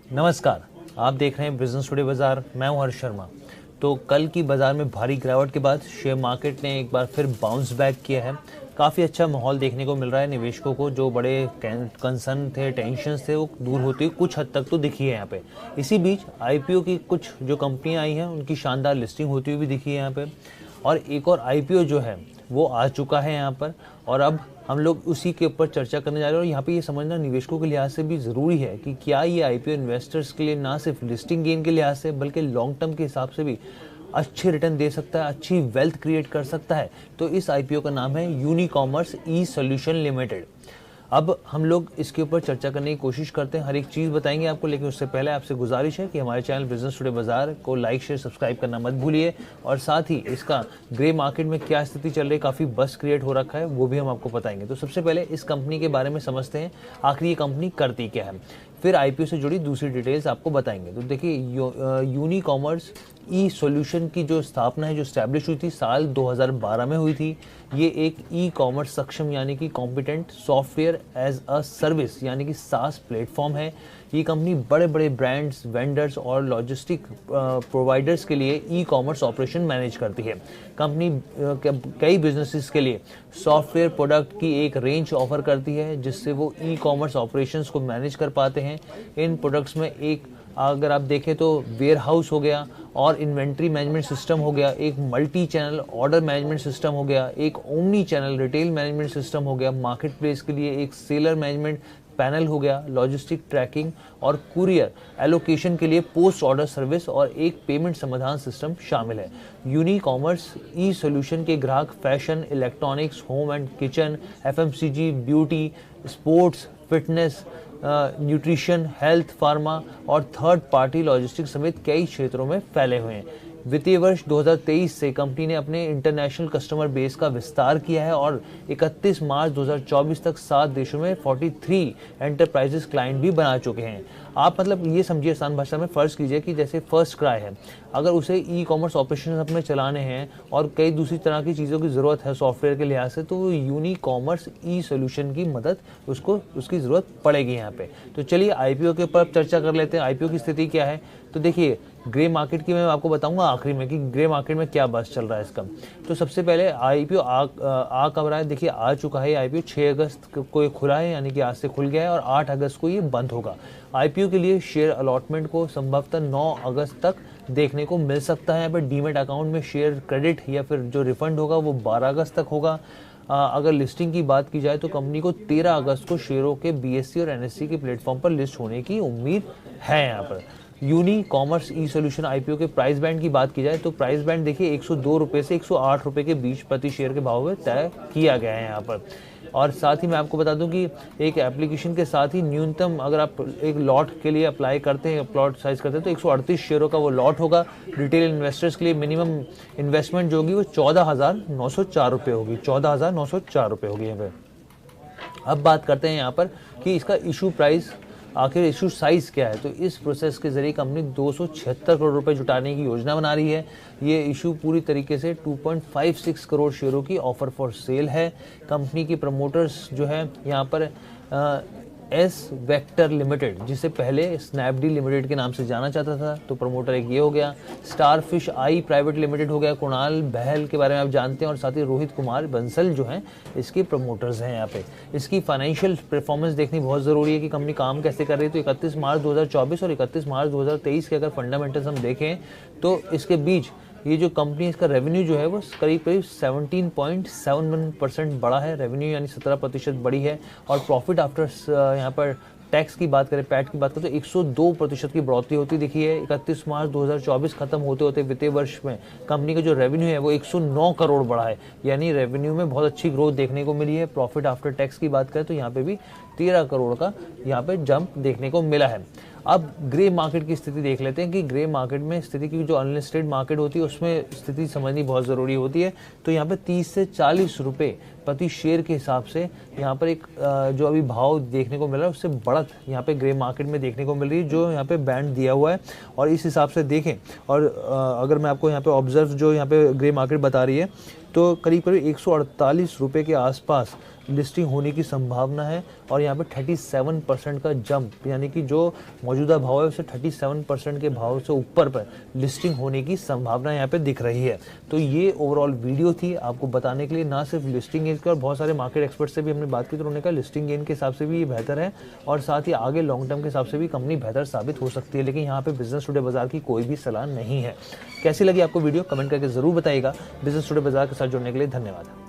नमस्कार, आप देख रहे हैं बिजनेस टुडे बाजार। मैं हूं हर्ष शर्मा। तो कल की बाजार में भारी गिरावट के बाद शेयर मार्केट ने एक बार फिर बाउंस बैक किया है। काफ़ी अच्छा माहौल देखने को मिल रहा है। निवेशकों को जो बड़े कंसर्न थे, टेंशन्स थे, वो दूर होते हुए कुछ हद तक तो दिखी है यहाँ पे। इसी बीच आईपीओ की कुछ जो कंपनियाँ आई हैं उनकी शानदार लिस्टिंग होती हुई भी दिखी है यहाँ पे। और एक और आईपीओ जो है वो आ चुका है यहाँ पर, और अब हम लोग उसी के ऊपर चर्चा करने जा रहे हैं। और यहाँ पे ये समझना निवेशकों के लिहाज से भी ज़रूरी है कि क्या ये आईपीओ इन्वेस्टर्स के लिए ना सिर्फ लिस्टिंग गेन के लिहाज से बल्कि लॉन्ग टर्म के हिसाब से भी अच्छे रिटर्न दे सकता है, अच्छी वेल्थ क्रिएट कर सकता है। तो इस आईपीओ का नाम है यूनिकॉमर्स ई सॉल्यूशन लिमिटेड। अब हम लोग इसके ऊपर चर्चा करने की कोशिश करते हैं, हर एक चीज़ बताएंगे आपको, लेकिन उससे पहले आपसे गुजारिश है कि हमारे चैनल बिजनेस टुडे बाजार को लाइक शेयर सब्सक्राइब करना मत भूलिए। और साथ ही इसका ग्रे मार्केट में क्या स्थिति चल रही है, काफ़ी बस क्रिएट हो रखा है, वो भी हम आपको बताएंगे। तो सबसे पहले इस कंपनी के बारे में समझते हैं, आखिर ये कंपनी करती क्या है, फिर आईपीओ से जुड़ी दूसरी डिटेल्स आपको बताएंगे। तो देखिए, यूनिकॉमर्स ई सॉल्यूशन की जो स्थापना है, जो स्टैब्लिश हुई थी साल 2012 में हुई थी। ये एक ई कॉमर्स सक्षम यानी कि competent software as a service यानी कि सास प्लेटफॉर्म है। ये कंपनी बड़े बड़े ब्रांड्स, वेंडर्स और लॉजिस्टिक प्रोवाइडर्स के लिए ई कॉमर्स ऑपरेशन मैनेज करती है। कंपनी कई बिजनेसेस के लिए सॉफ्टवेयर प्रोडक्ट की एक रेंज ऑफर करती है, जिससे वो ई कॉमर्स ऑपरेशंस को मैनेज कर पाते हैं। इन प्रोडक्ट्स में एक अगर आप देखें तो वेयर हाउस हो गया, और इन्वेंट्री मैनेजमेंट सिस्टम हो गया, एक multi channel order management system हो गया, एक omni channel retail management system हो गया, मार्केट प्लेस के लिए एक सेलर मैनेजमेंट पैनल हो गया, लॉजिस्टिक ट्रैकिंग और कुरियर एलोकेशन के लिए पोस्ट ऑर्डर सर्विस और एक पेमेंट समाधान सिस्टम शामिल है। यूनिकॉमर्स ई सॉल्यूशन के ग्राहक fashion, electronics, home and kitchen, FMCG, beauty, sports, fitness, nutrition, health, pharma और थर्ड पार्टी लॉजिस्टिक्स समेत कई क्षेत्रों में फैले हुए हैं। वित्तीय वर्ष 2023 से कंपनी ने अपने इंटरनेशनल कस्टमर बेस का विस्तार किया है और 31 मार्च 2024 तक 7 देशों में 43 एंटरप्राइजेस क्लाइंट भी बना चुके हैं। आप मतलब ये समझिए, आसान भाषा में फ़र्ज़ कीजिए कि जैसे फर्स्ट क्राई है, अगर उसे ई कॉमर्स ऑपरेशन अपने चलाने हैं और कई दूसरी तरह की चीज़ों की ज़रूरत है सॉफ्टवेयर के लिहाज से, तो वो यूनिकॉमर्स ई सॉल्यूशन की मदद उसको उसकी ज़रूरत पड़ेगी यहाँ पे। तो चलिए आईपीओ के ऊपर चर्चा कर लेते हैं, आईपीओ की स्थिति क्या है। तो देखिए, ग्रे मार्केट की मैं आपको बताऊंगा आखिरी में कि ग्रे मार्केट में क्या बस चल रहा है इसका। तो सबसे पहले आईपीओ आ कब रहा है, देखिए आ चुका है आईपीओ। 6 अगस्त को ये खुला है, यानी कि आज से खुल गया है, और 8 अगस्त को ये बंद होगा। आईपीओ के लिए शेयर अलॉटमेंट को संभवतः 9 अगस्त तक देखने को मिल सकता है। यहाँ पर डीमेट अकाउंट में शेयर क्रेडिट या फिर जो रिफंड होगा वो 12 अगस्त तक होगा। अगर लिस्टिंग की बात की जाए तो कंपनी को 13 अगस्त को शेयरों के बीएससी और एनएससी के प्लेटफॉर्म पर लिस्ट होने की उम्मीद है। यहाँ पर unicommerce e solution IPO के प्राइस बैंड की बात की जाए तो प्राइस बैंड देखिए 102 रुपये से 108 रुपये के बीच प्रति शेयर के भाव में तय किया गया है यहाँ पर। और साथ ही मैं आपको बता दूं कि एक एप्लीकेशन के साथ ही न्यूनतम अगर आप एक लॉट के लिए अप्लाई करते हैं, प्लॉट साइज करते हैं, तो 138 शेयरों का वो लॉट होगा। रिटेल इन्वेस्टर्स के लिए मिनिमम इन्वेस्टमेंट जो होगी वो 14,904 रुपये होगी, 14,904 रुपये होगी यहाँ पर। अब बात करते हैं यहाँ पर कि इसका इशू प्राइस, आखिर इशू साइज़ क्या है। तो इस प्रोसेस के जरिए कंपनी 276 करोड़ रुपए जुटाने की योजना बना रही है। ये इशू पूरी तरीके से 2.56 करोड़ शेयरों की ऑफर फॉर सेल है। कंपनी की प्रमोटर्स जो है यहाँ पर एस वेक्टर लिमिटेड, जिसे पहले स्नैपडील लिमिटेड के नाम से जाना जाता था, तो प्रमोटर एक ये हो गया। स्टारफिश आई प्राइवेट लिमिटेड हो गया, कुणाल बहल के बारे में आप जानते हैं, और साथ ही रोहित कुमार बंसल जो हैं इसके प्रमोटर्स हैं यहाँ पे। इसकी फाइनेंशियल परफॉर्मेंस देखनी बहुत ज़रूरी है कि कंपनी काम कैसे कर रही है। तो 31 मार्च 2024 और 31 मार्च 2023 के अगर फंडामेंटल्स हम देखें तो इसके बीच ये जो कंपनी, इसका रेवेन्यू जो है वो करीब करीब 17.71% बढ़ा है, रेवेन्यू यानी 17% बढ़ी है। और प्रॉफिट आफ्टर यहाँ पर टैक्स की बात करें, पैट की बात करें, तो 102% की बढ़ोतरी होती दिखी है। 31 मार्च 2024 खत्म होते होते वित्तीय वर्ष में कंपनी का जो रेवेन्यू है वो 109 करोड़ बढ़ा है, यानी रेवेन्यू में बहुत अच्छी ग्रोथ देखने को मिली है। प्रॉफिट आफ्टर टैक्स की बात करें तो यहाँ पे भी 13 करोड़ का यहाँ पे जंप देखने को मिला है। अब ग्रे मार्केट की स्थिति देख लेते हैं कि ग्रे मार्केट में स्थिति की जो अनलिस्टेड मार्केट होती है उसमें स्थिति समझनी बहुत ज़रूरी होती है। तो यहाँ पे 30 से 40 रुपये प्रति शेयर के हिसाब से यहाँ पर एक जो अभी भाव देखने को मिल रहा है उससे बढ़त यहाँ पे ग्रे मार्केट में देखने को मिल रही है, जो यहाँ पे बैंड दिया हुआ है। और इस हिसाब से देखें, और अगर मैं आपको यहाँ पे ऑब्जर्व जो यहाँ पे ग्रे मार्केट बता रही है, तो करीब करीब 148 रुपये के आसपास लिस्टिंग होने की संभावना है और यहाँ पे 37% का जंप, यानी कि जो मौजूदा भाव है उससे 37% के भाव से ऊपर पर लिस्टिंग होने की संभावना यहाँ पे दिख रही है। तो ये ओवरऑल वीडियो थी आपको बताने के लिए, ना सिर्फ लिस्टिंग गेन की, और बहुत सारे मार्केट एक्सपर्ट से भी हमने बात की तो उन्होंने कहा लिस्टिंग गेन के हिसाब से भी ये बेहतर है और साथ ही आगे लॉन्ग टर्म के हिसाब से भी कंपनी बेहतर साबित हो सकती है। लेकिन यहाँ पे बिजनेस टुडे बाजार की कोई भी सलाह नहीं है। कैसी लगी आपको वीडियो कमेंट करके जरूर बताइएगा। बिजनेस टुडे बाजार के साथ जुड़ने के लिए धन्यवाद।